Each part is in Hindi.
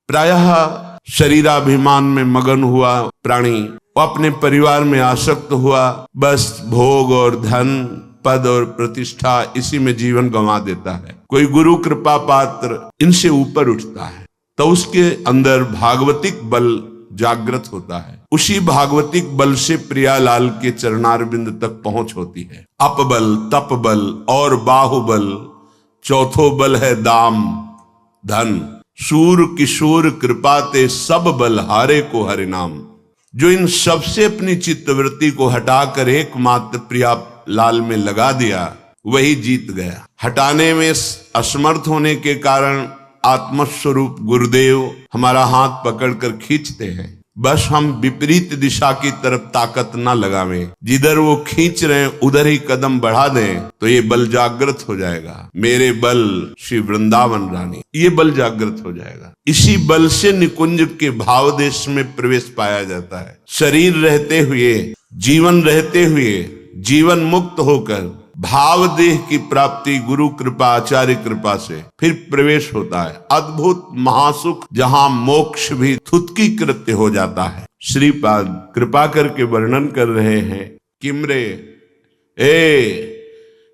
प्रायः शरीराभिमान में मगन हुआ प्राणी वो अपने परिवार में आसक्त हुआ, बस भोग और धन, पद और प्रतिष्ठा इसी में जीवन गंवा देता है। कोई गुरु कृपा पात्र इनसे ऊपर उठता है तो उसके अंदर भागवतिक बल जागृत होता है। उसी भागवतिक बल से प्रियालाल के चरणारविंद तक पहुंच होती है। अपबल, तपबल और बाहुबल, चौथो बल है दाम धन। सूर किशोर कृपा ते सब बल हारे को हरि नाम। जो इन सब से अपनी चित्तवृत्ति को हटाकर एकमात्र प्रियालाल में लगा दिया वही जीत गया। हटाने में असमर्थ होने के कारण आत्मस्वरूप गुरुदेव हमारा हाथ पकड़कर खींचते हैं। बस हम विपरीत दिशा की तरफ ताकत न लगावें, जिधर वो खींच रहे हैं उधर ही कदम बढ़ा दें तो ये बल जागृत हो जाएगा। मेरे बल श्री वृंदावन रानी, ये बल जागृत हो जाएगा। इसी बल से निकुंज के भाव देश में प्रवेश पाया जाता है। शरीर रहते हुए, जीवन रहते हुए, जीवन मुक्त होकर भाव देह की प्राप्ति गुरु कृपा, आचार्य कृपा से फिर प्रवेश होता है। अद्भुत महासुख जहां मोक्ष भी थुतकी कृत्य हो जाता है। श्रीपाद कृपा करके वर्णन कर रहे हैं, किमरे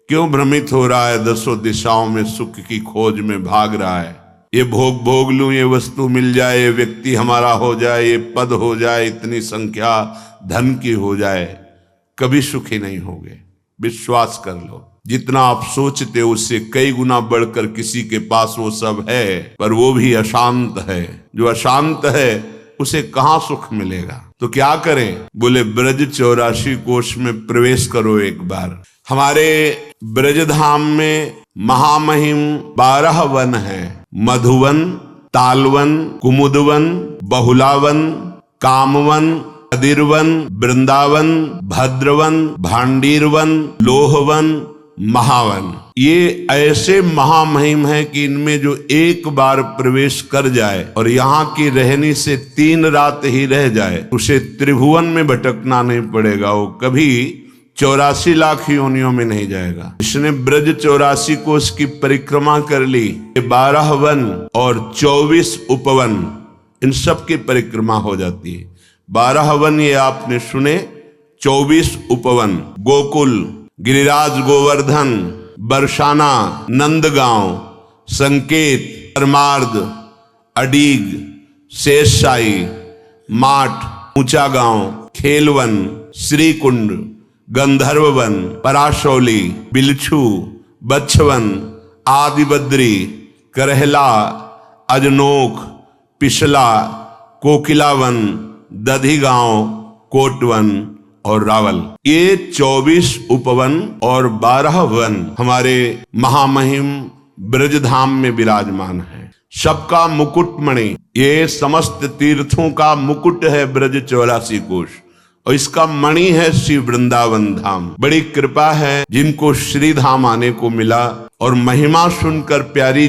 क्यों भ्रमित हो रहा है, दसों दिशाओं में सुख की खोज में भाग रहा है। ये भोग लूं, ये वस्तु मिल जाए, ये व्यक्ति हमारा हो जाए, ये पद हो जाए, इतनी संख्या धन की हो जाए, कभी सुखी नहीं होगे। विश्वास कर लो, जितना आप सोचते हो उससे कई गुना बढ़कर किसी के पास वो सब है, पर वो भी अशांत है। जो अशांत है उसे कहां सुख मिलेगा। तो क्या करें? बोले ब्रज 84 कोश में प्रवेश करो एक बार। हमारे ब्रजधाम में महामहिम 12 वन है। मधुवन, तालवन, कुमुदवन, बहुलावन, कामवन, अदिरवन, वृंदावन, भद्रवन, भांडीरवन, लोहवन, महावन। ये ऐसे महामहिम है कि इनमें जो एक बार प्रवेश कर जाए और यहाँ की रहनी से 3 रात ही रह जाए, उसे त्रिभुवन में भटकना नहीं पड़ेगा। वो कभी 84 लाख योनियों में नहीं जाएगा। इसने ब्रज 84 कोश की परिक्रमा कर ली। 12 वन और 24 उपवन, इन सब की परिक्रमा हो जाती है। 12 वन ये आपने सुने, 24 उपवन, गोकुल, गिरिराज गोवर्धन, बरसाना, नंदगांव, संकेत, परमार्द, अडीग, शेषशाही, माठ, ऊंचा गांव, खेलवन, श्रीकुंड, गंधर्ववन, पराशौली, बिलछू, बच्छवन, आदिबद्री, करहला, अजनोख, पिछला, कोकिलावन, दधिगांव, कोटवन और रावल। ये 24 उपवन और 12 वन हमारे महामहिम ब्रजधाम में विराजमान है। सबका मुकुटमणि, ये समस्त तीर्थों का मुकुट है ब्रज 84 कोश, और इसका मणि है श्री वृंदावन धाम। बड़ी कृपा है जिनको श्री धाम आने को मिला और महिमा सुनकर प्यारे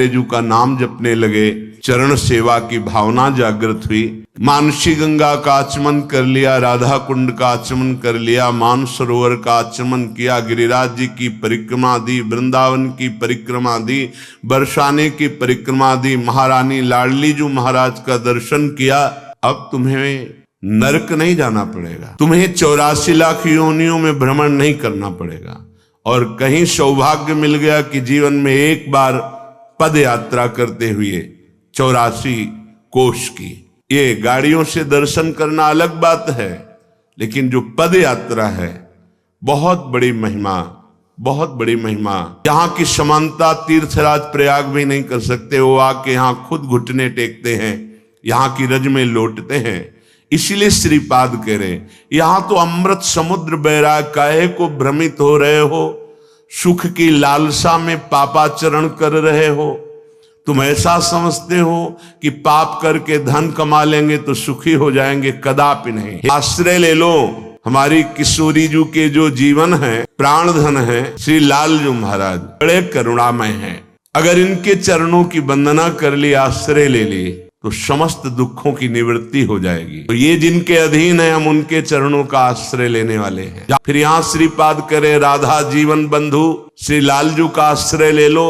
जू का नाम जपने लगे। चरण सेवा की भावना जागृत हुई। मानसी गंगा का आचमन कर लिया, राधा कुंड का आचमन कर लिया, मानसरोवर का आचमन किया, गिरिराज जी की परिक्रमा दी, वृंदावन की परिक्रमा दी, बरसाने की परिक्रमा दी, महारानी लाडली जी महाराज का दर्शन किया। अब तुम्हें नरक नहीं जाना पड़ेगा, तुम्हें 84 लाख योनियों में भ्रमण नहीं करना पड़ेगा। और कहीं सौभाग्य मिल गया कि जीवन में एक बार पद यात्रा करते हुए 84 कोश की। ये गाड़ियों से दर्शन करना अलग बात है, लेकिन जो पद यात्रा है बहुत बड़ी महिमा, बहुत बड़ी महिमा। यहाँ की समानता तीर्थराज प्रयाग भी नहीं कर सकते। वो आके यहाँ खुद घुटने टेकते हैं, यहाँ की रज में लौटते हैं। इसीलिए श्रीपाद कह रहे यहां तो अमृत समुद्र बह रहा है, काहे को भ्रमित हो रहे हो, सुख की लालसा में पापाचरण कर रहे हो। तुम ऐसा समझते हो कि पाप करके धन कमा लेंगे तो सुखी हो जाएंगे, कदापि नहीं। आश्रय ले लो हमारी किशोरी जी के जो जीवन है, प्राण धन है, श्री लाल जी महाराज बड़े करुणामय हैं। अगर इनके चरणों की वंदना कर ली, आश्रय ले ली, तो समस्त दुखों की निवृत्ति हो जाएगी। तो ये जिनके अधीन है, हम उनके चरणों का आश्रय लेने वाले हैं। फिर यहाँ श्रीपाद करे राधा जीवन बंधु श्री लालजू का आश्रय ले लो,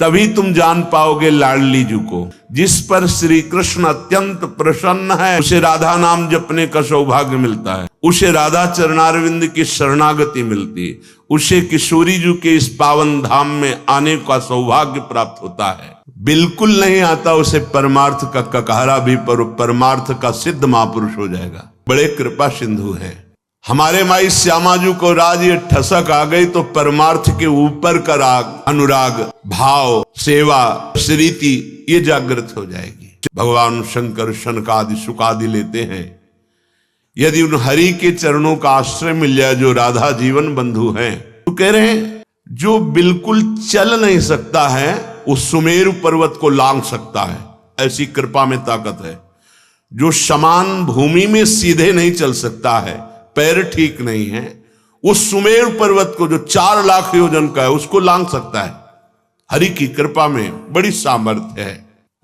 तभी तुम जान पाओगे लाडली जू को। जिस पर श्री कृष्ण अत्यंत प्रसन्न है उसे राधा नाम जपने का सौभाग्य मिलता है, उसे राधा चरणारविंद की शरणागति मिलती है, उसे किशोरी जू के इस पावन धाम में आने का सौभाग्य प्राप्त होता है। बिल्कुल नहीं आता उसे परमार्थ का ककहरा भी, पर परमार्थ का सिद्ध महापुरुष हो जाएगा। बड़े कृपा सिंधु है हमारे माई श्यामाजू को। राज ये ठसक आ गई तो परमार्थ के ऊपर का राग, अनुराग, भाव, सेवा, स्मृति ये जागृत हो जाएगी। भगवान शंकर शनकादि सुखादि लेते हैं। यदि उन हरि के चरणों का आश्रय मिल जाए जो राधा जीवन बंधु हैं, तो कह रहे हैं जो बिल्कुल चल नहीं सकता है वो सुमेरु पर्वत को लांघ सकता है, ऐसी कृपा में ताकत है। जो समान भूमि में सीधे नहीं चल सकता है, पैर ठीक नहीं है, उस सुमेरु पर्वत को जो 4 लाख योजन का है उसको लांघ सकता है। हरि की कृपा में बड़ी सामर्थ्य है।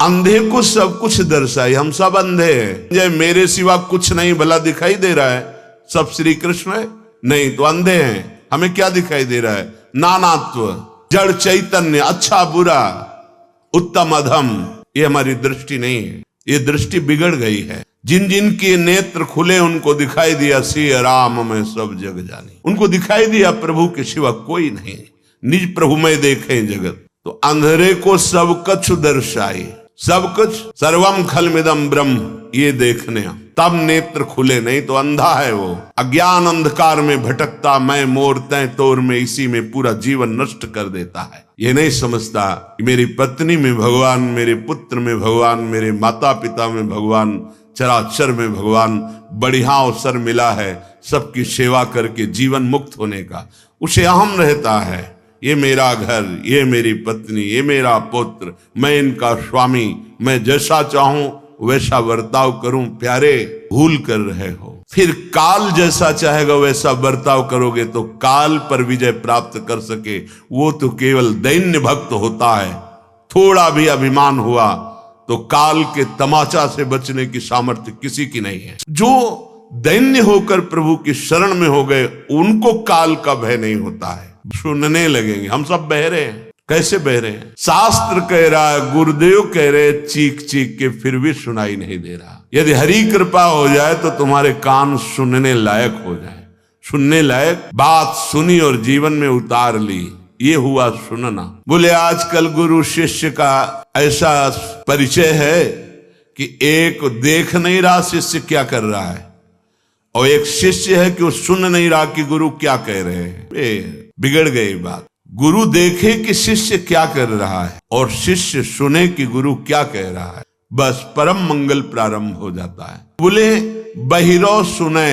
अंधे को सब कुछ दर्शाई, हम सब अंधे हैं। जय मेरे सिवा कुछ नहीं भला दिखाई दे रहा है, सब श्री कृष्ण है नहीं तो अंधे हैं। हमें क्या दिखाई दे रहा है? नानात्व, जड़ चैतन्य, अच्छा बुरा, उत्तम अधम, ये हमारी दृष्टि नहीं है, ये दृष्टि बिगड़ गई है। जिन जिन के नेत्र खुले उनको दिखाई दिया सिय राम में सब जग जानी, उनको दिखाई दिया प्रभु के सिवा कोई नहीं, निज प्रभु में देखे जगत। तो अंधेरे को सब कछु दर्शाई, सब कुछ सर्वम खलमिदम ब्रह्म ये देखने, तब नेत्र खुले, नहीं तो अंधा है वो। अज्ञान अंधकार में भटकता मैं मोर तय तोर में, इसी में पूरा जीवन नष्ट कर देता है। ये नहीं समझता कि मेरी पत्नी में भगवान, मेरे पुत्र में भगवान, मेरे माता पिता में भगवान, चराचर में भगवान, बढ़िया अवसर मिला है सबकी सेवा करके जीवन मुक्त होने का। उसे अहम रहता है, ये मेरा घर, ये मेरी पत्नी, ये मेरा पुत्र, मैं इनका स्वामी, मैं जैसा चाहूं वैसा बर्ताव करूं। प्यारे भूल कर रहे हो। फिर काल जैसा चाहेगा वैसा बर्ताव करोगे तो काल पर विजय प्राप्त कर सके वो तो केवल दैन्य भक्त होता है। थोड़ा भी अभिमान हुआ तो काल के तमाचा से बचने की सामर्थ्य किसी की नहीं है। जो दैन्य होकर प्रभु की शरण में हो गए उनको काल का भय नहीं होता है। सुनने लगेंगे, हम सब बहरे हैं। कैसे बहरे हैं? शास्त्र कह रहा है, गुरुदेव कह रहे, चीख चीख के फिर भी सुनाई नहीं दे रहा। यदि हरि कृपा हो जाए तो तुम्हारे कान सुनने लायक हो जाए, सुनने लायक बात सुनी और जीवन में उतार ली, ये हुआ सुनना। बोले आजकल गुरु शिष्य का ऐसा परिचय है कि एक देख नहीं रहा शिष्य क्या कर रहा है, और एक शिष्य है कि वो सुन नहीं रहा कि गुरु क्या कह रहे हैं। बिगड़ गई बात। गुरु देखे कि शिष्य क्या कर रहा है और शिष्य सुने कि गुरु क्या कह रहा है, बस परम मंगल प्रारंभ हो जाता है। बोले बहिरो सुने,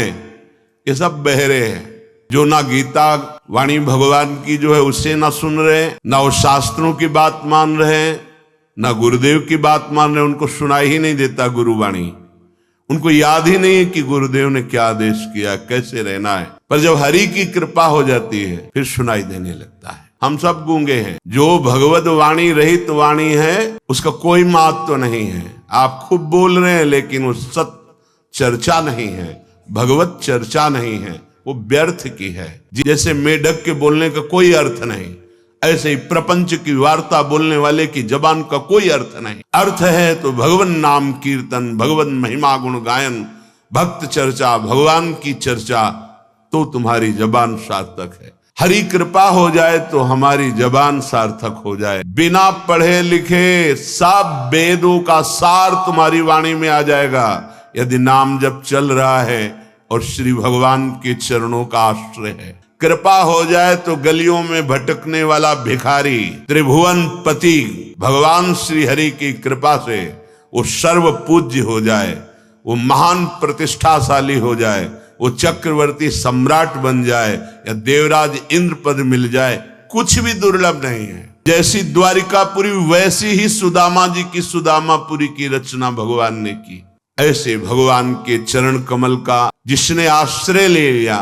ये सब बहरे हैं जो ना गीता वाणी भगवान की जो है उससे ना सुन रहे, ना वो शास्त्रों की बात मान रहे, ना गुरुदेव की बात मान रहे। उनको सुनाई ही नहीं देता गुरुवाणी, उनको याद ही नहीं है कि गुरुदेव ने क्या आदेश किया, कैसे रहना है। पर जब हरि की कृपा हो जाती है फिर सुनाई देने लगता है। हम सब गूंगे हैं। जो भगवत वाणी रहित वाणी है उसका कोई महत्व तो नहीं है। आप खूब बोल रहे हैं लेकिन वो सत चर्चा नहीं है, भगवत चर्चा नहीं है, वो व्यर्थ की है। जैसे मेढक के बोलने का कोई अर्थ नहीं, ऐसे ही प्रपंच की वार्ता बोलने वाले की जबान का कोई अर्थ नहीं। अर्थ है तो भगवान नाम कीर्तन, भगवान महिमा गुण गायन, भक्त चर्चा, भगवान की चर्चा, तो तुम्हारी जबान सार्थक है। हरि कृपा हो जाए तो हमारी जबान सार्थक हो जाए। बिना पढ़े लिखे सब वेदों का सार तुम्हारी वाणी में आ जाएगा यदि नाम जब चल रहा है और श्री भगवान के चरणों का आश्रय है। कृपा हो जाए तो गलियों में भटकने वाला भिखारी, त्रिभुवन पति भगवान श्री हरि की कृपा से वो सर्व पूज्य हो जाए, वो महान प्रतिष्ठाशाली हो जाए, वो चक्रवर्ती सम्राट बन जाए या देवराज इंद्र पद मिल जाए, कुछ भी दुर्लभ नहीं है। जैसी द्वारिकापुरी वैसी ही सुदामा जी की सुदामापुरी की रचना भगवान ने की। ऐसे भगवान के चरण कमल का जिसने आश्रय ले लिया,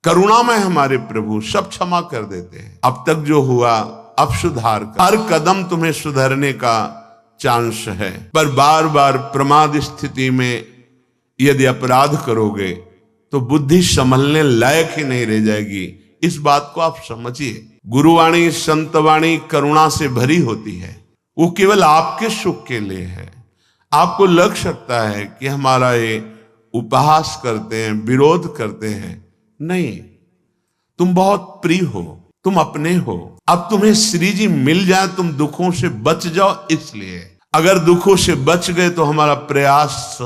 करुणामय हमारे प्रभु सब क्षमा कर देते हैं। अब तक जो हुआ अब सुधार कर, हर कदम तुम्हें सुधरने का चांस है, पर बार बार प्रमाद स्थिति में यदि अपराध करोगे तो बुद्धि संभलने लायक ही नहीं रह जाएगी। इस बात को आप समझिए। गुरुवाणी संतवाणी करुणा से भरी होती है, वो केवल आपके सुख के लिए है। आपको लग सकता है कि हमारा ये उपहास करते हैं, विरोध करते हैं, नहीं, तुम बहुत प्रिय हो, तुम अपने हो। अब तुम्हें श्री जी मिल जाए, तुम दुखों से बच जाओ, इसलिए। अगर दुखों से बच गए तो हमारा प्रयास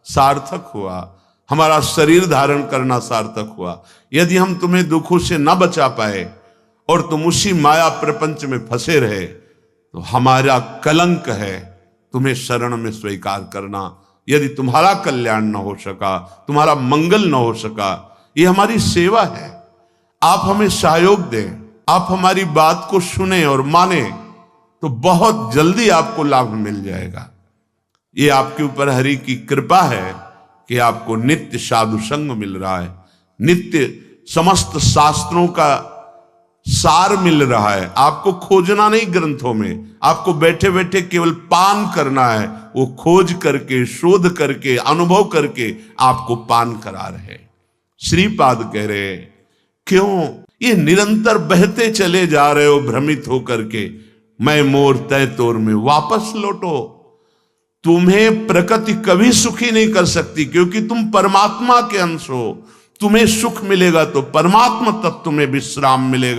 सार्थक हुआ, हमारा शरीर धारण करना सार्थक हुआ। यदि हम तुम्हें दुखों से न बचा पाए और तुम उसी माया प्रपंच में फंसे रहे, तो हमारा कलंक है तुम्हें शरण में स्वीकार करना। यदि तुम्हारा कल्याण न हो सका, तुम्हारा मंगल न हो सका, ये हमारी सेवा है। आप हमें सहयोग दें, आप हमारी बात को सुने और माने, तो बहुत जल्दी आपको लाभ मिल जाएगा। ये आपके ऊपर हरि की कृपा है कि आपको नित्य साधु संग मिल रहा है, नित्य समस्त शास्त्रों का सार मिल रहा है। आपको खोजना नहीं ग्रंथों में, आपको बैठे बैठे केवल पान करना है। वो खोज करके, शोध करके, अनुभव करके आपको पान करा रहे। श्रीपाद कह रहे, क्यों ये निरंतर बहते चले जा रहे हो भ्रमित होकर के, मैं मोर तय तोर में वापस लौटो। तुम्हें प्रकृति कभी सुखी नहीं कर सकती, क्योंकि तुम परमात्मा के अंश हो। तुम्हें सुख मिलेगा तो परमात्मा तत्व में विश्राम मिलेगा।